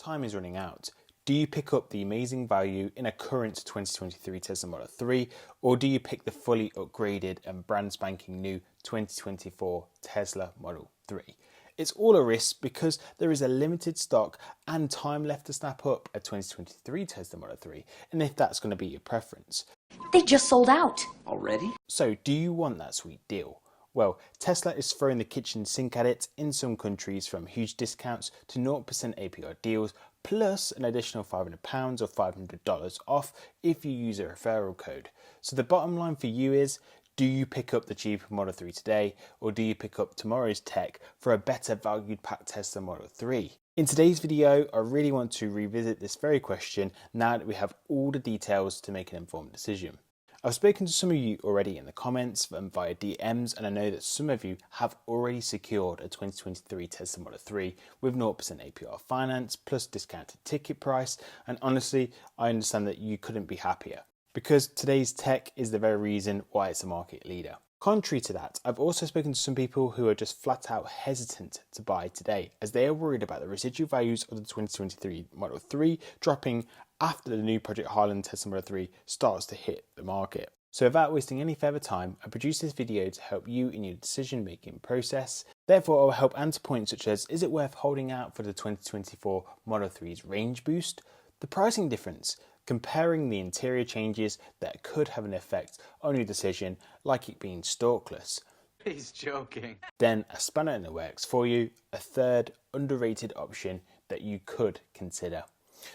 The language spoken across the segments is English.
Time is running out. Do you pick up the amazing value in a current 2023 Tesla Model 3, or do you pick the fully upgraded and brand spanking new 2024 Tesla Model 3? It's all a risk because there is a limited stock and time left to snap up a 2023 Tesla Model 3, and if that's going to be your preference. They just sold out. Already? So do you want that sweet deal? Well, Tesla is throwing the kitchen sink at it in some countries, from huge discounts to 0% APR deals, plus an additional £500 or $500 off if you use a referral code. So the bottom line for you is, do you pick up the cheaper Model 3 today, or do you pick up tomorrow's tech for a better valued packed Tesla Model 3? In today's video, I really want to revisit this very question now that we have all the details to make an informed decision. I've spoken to some of you already in the comments and via DMs, and I know that some of you have already secured a 2023 Tesla Model 3 with 0% APR finance plus discounted ticket price, and honestly, I understand that you couldn't be happier, because today's tech is the very reason why it's a market leader. Contrary to that, I've also spoken to some people who are just flat out hesitant to buy today, as they are worried about the residual values of the 2023 Model 3 dropping after the new Project Highland Tesla Model 3 starts to hit the market. So without wasting any further time, I produced this video to help you in your decision making process. Therefore, I will help answer points such as, is it worth holding out for the 2024 Model 3's range boost, the pricing difference, comparing the interior changes that could have an effect on your decision, like it being stalkless. He's joking. Then a spanner in the works for you, a third underrated option that you could consider.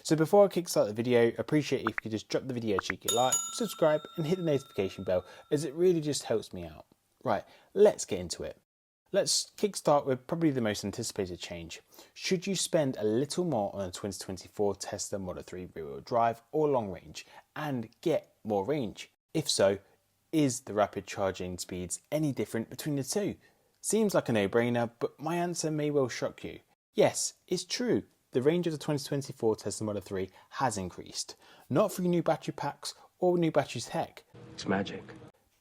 So before I kickstart the video, I appreciate if you could just drop the video a cheeky like, subscribe and hit the notification bell, as it really just helps me out. Right, let's get into it. Let's kickstart with probably the most anticipated change. Should you spend a little more on a 2024 Tesla Model 3 rear-wheel drive or long range and get more range? If so, is the rapid charging speeds any different between the two? Seems like a no-brainer, but my answer may well shock you. Yes, it's true. The range of the 2024 Tesla Model 3 has increased, not through new battery packs or new battery tech. It's magic.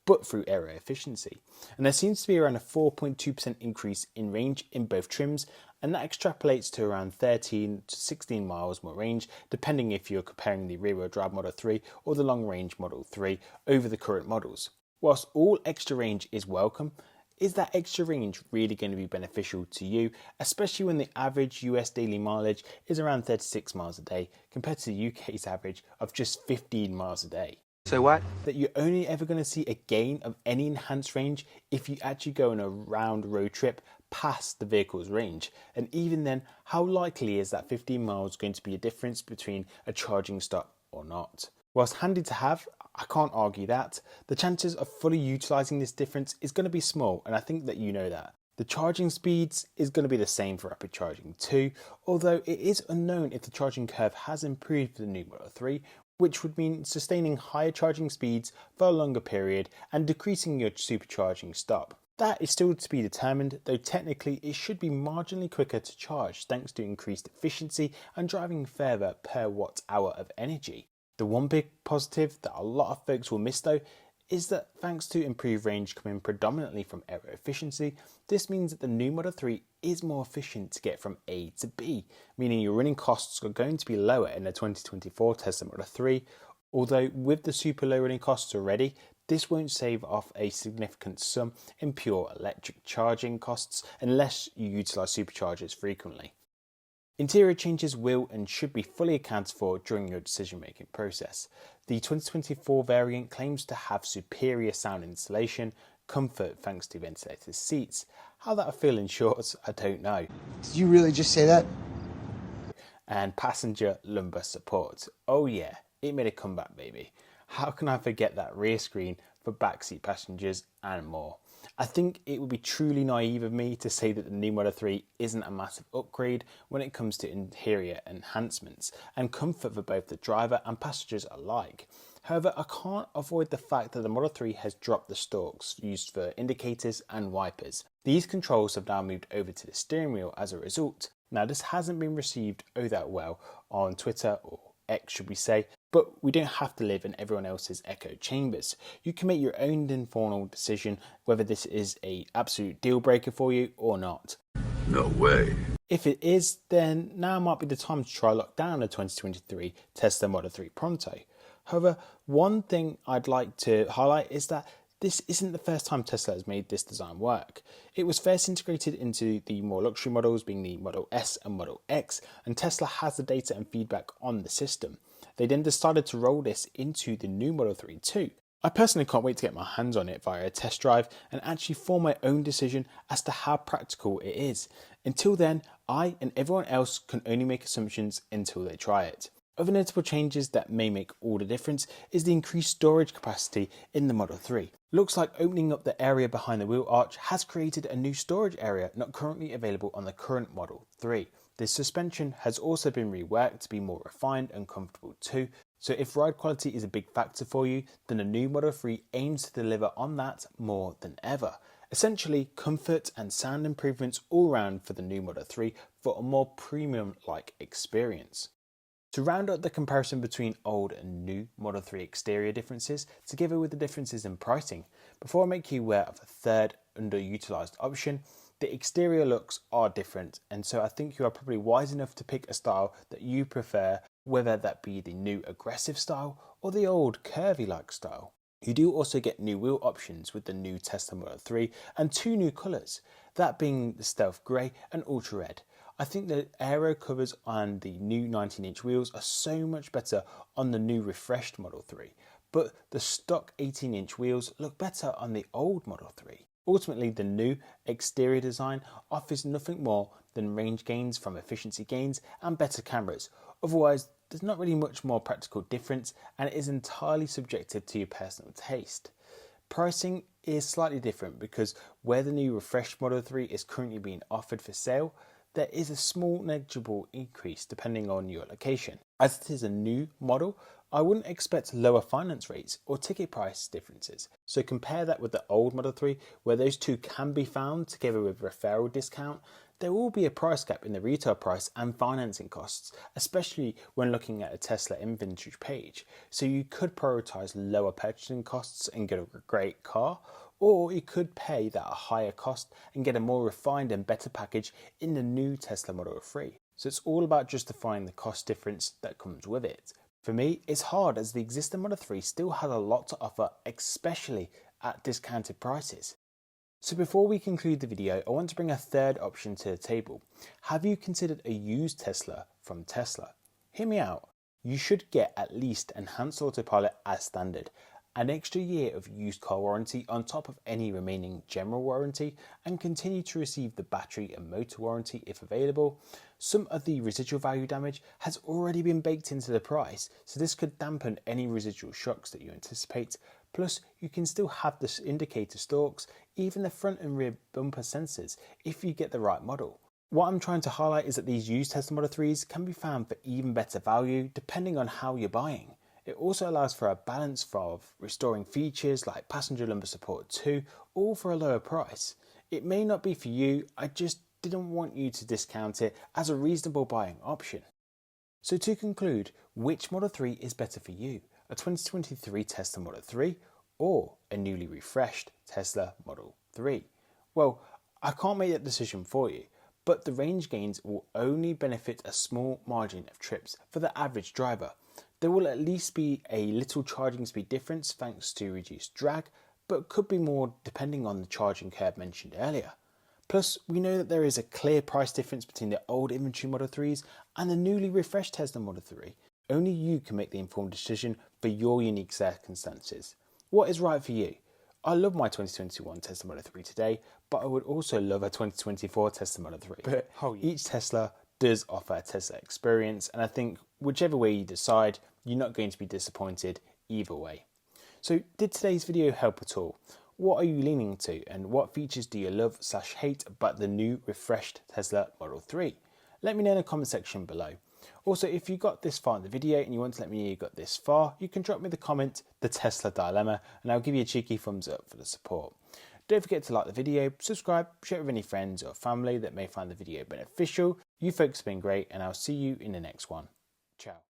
But through aero efficiency. And there seems to be around a 4.2% increase in range in both trims, and that extrapolates to around 13 to 16 miles more range, depending if you're comparing the rear-wheel drive Model 3 or the long-range Model 3 over the current models. Whilst all extra range is welcome, is that extra range really going to be beneficial to you, especially when the average US daily mileage is around 36 miles a day compared to the UK's average of just 15 miles a day? So what? That you're only ever going to see a gain of any enhanced range if you actually go on a round road trip past the vehicle's range. And even then, how likely is that 15 miles going to be a difference between a charging stop or not? Whilst handy to have, I can't argue that. The chances of fully utilising this difference is going to be small, and I think that you know that. The charging speeds is going to be the same for rapid charging too, although it is unknown if the charging curve has improved for the new Model 3, which would mean sustaining higher charging speeds for a longer period and decreasing your supercharging stop. That is still to be determined, though technically it should be marginally quicker to charge thanks to increased efficiency and driving further per watt hour of energy. The one big positive that a lot of folks will miss though is that thanks to improved range coming predominantly from aero efficiency, this means that the new Model 3 is more efficient to get from A to B, meaning your running costs are going to be lower in the 2024 Tesla Model 3, although with the super low running costs already, this won't save off a significant sum in pure electric charging costs unless you utilise superchargers frequently. Interior changes will and should be fully accounted for during your decision-making process. The 2024 variant claims to have superior sound insulation, comfort thanks to ventilated seats. How that'll feel in shorts, I don't know. Did you really just say that? And passenger lumbar support. Oh yeah, it made a comeback, baby. How can I forget that rear screen for backseat passengers and more? I think it would be truly naive of me to say that the new Model 3 isn't a massive upgrade when it comes to interior enhancements and comfort for both the driver and passengers alike. However, I can't avoid the fact that the Model 3 has dropped the stalks used for indicators and wipers. These controls have now moved over to the steering wheel as a result. Now, this hasn't been received that well on Twitter, or X should we say, but we don't have to live in everyone else's echo chambers. You can make your own informed decision whether this is an absolute deal breaker for you or not. No way. If it is, then now might be the time to try lock down a 2023 Tesla Model 3 Pronto. However, one thing I'd like to highlight is that this isn't the first time Tesla has made this design work. It was first integrated into the more luxury models, being the Model S and Model X, and Tesla has the data and feedback on the system. They then decided to roll this into the new Model 3 too. I personally can't wait to get my hands on it via a test drive and actually form my own decision as to how practical it is. Until then, I and everyone else can only make assumptions until they try it. Other notable changes that may make all the difference is the increased storage capacity in the Model 3. Looks like opening up the area behind the wheel arch has created a new storage area not currently available on the current Model 3. The suspension has also been reworked to be more refined and comfortable too. So if ride quality is a big factor for you, then the new Model 3 aims to deliver on that more than ever. Essentially, comfort and sound improvements all round for the new Model 3 for a more premium-like experience. To round up the comparison between old and new Model 3 exterior differences, together with the differences in pricing, before I make you aware of a third underutilized option, the exterior looks are different, and so I think you are probably wise enough to pick a style that you prefer, whether that be the new aggressive style or the old curvy-like style. You do also get new wheel options with the new Tesla Model 3 and two new colours, that being the Stealth Grey and Ultra Red. I think the aero covers on the new 19-inch wheels are so much better on the new refreshed Model 3, but the stock 18-inch wheels look better on the old Model 3. Ultimately, the new exterior design offers nothing more than range gains from efficiency gains and better cameras. Otherwise, there's not really much more practical difference, and it is entirely subjective to your personal taste. Pricing is slightly different because where the new refreshed Model 3 is currently being offered for sale, there is a small negligible increase depending on your location. As it is a new model, I wouldn't expect lower finance rates or ticket price differences. So compare that with the old Model 3, where those two can be found together with referral discount. There will be a price gap in the retail price and financing costs, especially when looking at a Tesla inventory page. So you could prioritize lower purchasing costs and get a great car, or you could pay that a higher cost and get a more refined and better package in the new Tesla Model 3. So it's all about justifying the cost difference that comes with it. For me, it's hard as the existing Model 3 still has a lot to offer, especially at discounted prices. So before we conclude the video, I want to bring a third option to the table. Have you considered a used Tesla from Tesla? Hear me out. You should get at least enhanced autopilot as standard, an extra year of used car warranty on top of any remaining general warranty, and continue to receive the battery and motor warranty if available. Some of the residual value damage has already been baked into the price, so this could dampen any residual shocks that you anticipate. Plus, you can still have the indicator stalks, even the front and rear bumper sensors if you get the right model. What I'm trying to highlight is that these used Tesla Model 3s can be found for even better value depending on how you're buying. It also allows for a balance of restoring features like passenger lumbar support too, all for a lower price. It may not be for you, I just didn't want you to discount it as a reasonable buying option. So to conclude, which Model 3 is better for you? A 2023 Tesla Model 3 or a newly refreshed Tesla Model 3? Well, I can't make that decision for you, but the range gains will only benefit a small margin of trips for the average driver. There will at least be a little charging speed difference thanks to reduced drag, but could be more depending on the charging curve mentioned earlier. Plus, we know that there is a clear price difference between the old inventory Model 3s and the newly refreshed Tesla Model 3. Only you can make the informed decision for your unique circumstances. What is right for you? I love my 2021 Tesla Model 3 today, but I would also love a 2024 Tesla Model 3. But each Tesla does offer a Tesla experience, and I think whichever way you decide, you're not going to be disappointed either way. So did today's video help at all? What are you leaning to, and what features do you love/hate about the new refreshed Tesla Model 3? Let me know in the comment section below. Also, if you got this far in the video and you want to let me know you got this far, you can drop me the comment, the Tesla dilemma, and I'll give you a cheeky thumbs up for the support. Don't forget to like the video, subscribe, share it with any friends or family that may find the video beneficial. You folks have been great, and I'll see you in the next one. Ciao.